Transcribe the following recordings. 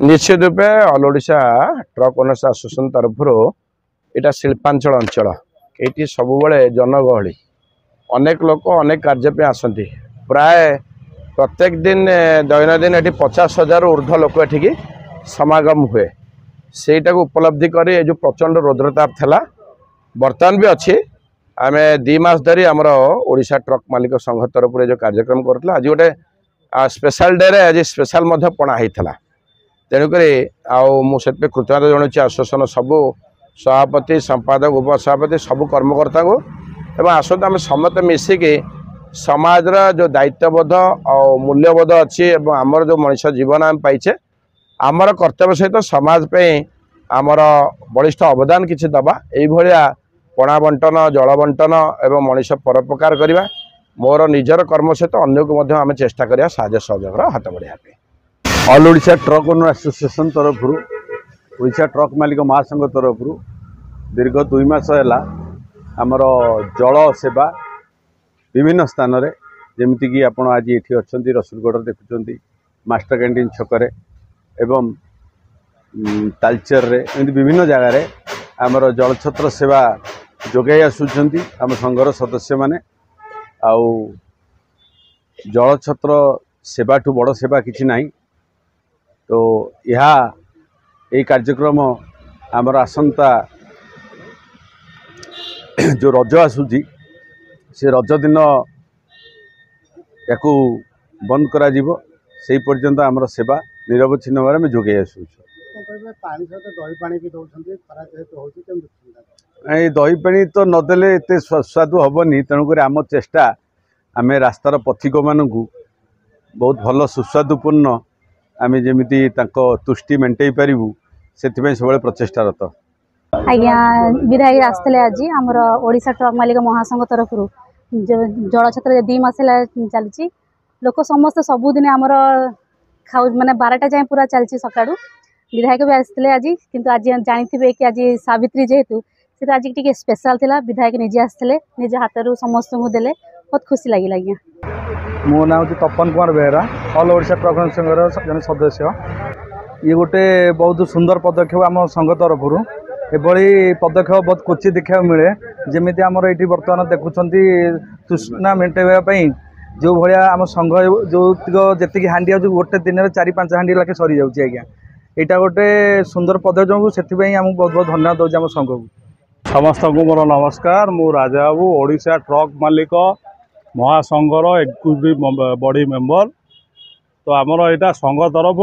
निश्चित रूपे all Odisha truck owners association तरफ यहाँ शिल्पांचल अंचल ये सब जनगहली अनेक लोक अनेक कार्य आसती प्राय प्रत्येक दिन दैनंदिन ये 50,000 ऊर्ध्व लोक ये समागम हुए सेटा को उपलब्धि कर जो प्रचंड रौद्रताप था बर्तमान भी अच्छी आम 2 मास धरी आमर ओडिशा ट्रक मालिक संघ तरफ जो कार्यक्रम करूँ आज गोटे स्पेशल डे रे आज स्पेशल पणा होता तेणुक मुझे कृतज्ञता जनाऊँ आसोसिएशन सबू सभापति संपादक उपसभापति सबू कर्मकर्ता को एवं आसत आम समस्त मिसिकी समाजर जो दायित्वबोध और मूल्यबोध अच्छी आमर जो मनुष्य जीवन आम पाइचे आमर कर्तव्य सहित समाज पे आमर बलिष्ठ अवदान किसी दबा यह पणा बंटन जल बंटन एवं मनुष्य परोपकार करवा मोर निजर कर्म सहित अन्य को आम चेष्टा करा साहय सहयोग हाथ बढ़ाया all Odisha truck owner association तरफ ओडिशा ट्रक मालिक महासंघ तरफ दीर्घ 2 मास है आमर जल सेवा विभिन्न स्थान रे जमीक आप आज ये अच्छा रसुलगढ़ देखुं मास्टर कैंटीन छकरे एवं तालचेर रे विभिन्न जगार आमर जल छत्र सेवा जोगाई आसुंच आम संघर सदस्य माने आउ जल छत्र सेवा ठू बड़ सेवा किसी नहीं तो यह कार्यक्रम आमर आसंता जो रज आसूची से रज दिन या बंद करा जीवो से पर्यंत आमर सेवा निरवच्छिन्न भाव में जोगे आसुच दही पानी तो नदेले एत सुस्वादु हेनी तेणुक आम चेष्टा आम रास्तार पथिक मानू बहुत भल सुस्वादुपूर्ण आम जमी तुष्टि मेन्टे पारू से सब प्रचेषारत आज्ञा विधायक आसते आज आमर ओडिशा ट्रक मालिक महासंघ तरफ जल छत्र 2 मास चलती लोक समस्त सबुदिन आमर खाऊ माने 12टा जाए पूरा चलती सका विधायक भी आसते आज किंतु आज जानी कि आज सावित्री जेहेतु से आज टी स्पेशल थिला विधायक निजे आसते निज हाथ समस्त को देले बहुत खुशी लगे आज्ञा मो ना हूँ तपन कुमार बेहरा ऑल ओडिशा ट्रक संघर जन सदस्य ये गोटे बहुत सुंदर पदक्षेप आम संघ तरफ एभली पदक्षेप बहुत क्वचित देखा मिले जमी आमर ये बर्तमान देखुं तृष्णा मेटाई जो भाया आम संघ जो जी हांडी आज गोटे दिन में 4-5 हांडी लाखे सरी जाऊँगी आज्ञा यहाँ गोटे सुंदर पदक्षेप से आमको बहुत बहुत धन्यवाद दूसरी आम संघ को समस्त को मोर नमस्कार मु राजा बाबू ओडिशा ट्रक मालिक महासंघर एक्जिक्यूटिव बॉडी मेंबर तो आमर यहाँ संघ तरफ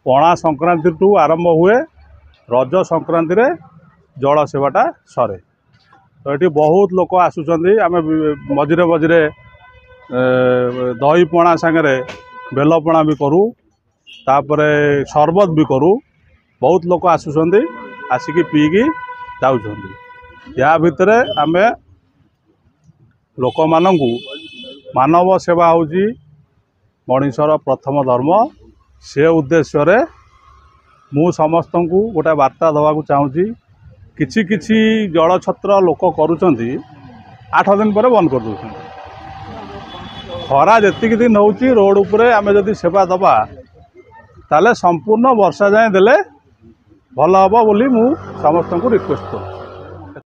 पणा संक्रांति टू आरंभ हुए रज संक्रांति रे जल सेवाटा सरे तो ये बहुत लोक आसुचंदी आम मझिरे मझिरे दही पणा सांगे बेलपणा भी करूँ तापरे शरबत भी करूँ बहुत लोक आसुचंदी आसिकी पीकी जाउछंदी या भितरे आमे लोक मानू मानव सेवा होची मनीषर प्रथम धर्म से उद्देश्य मु समस्त को गोटे वार्ता दवा चाहूँगी किछि किछि जल छत्र लोक करुँच 8 दिन पर बंद कर दौरान खरा जी दिन होची रोड उपरे आमे जदि सेवा दबा ताले संपूर्ण वर्षा जाए देले भल हम बोली मु समस्त को रिक्वेस्ट कर।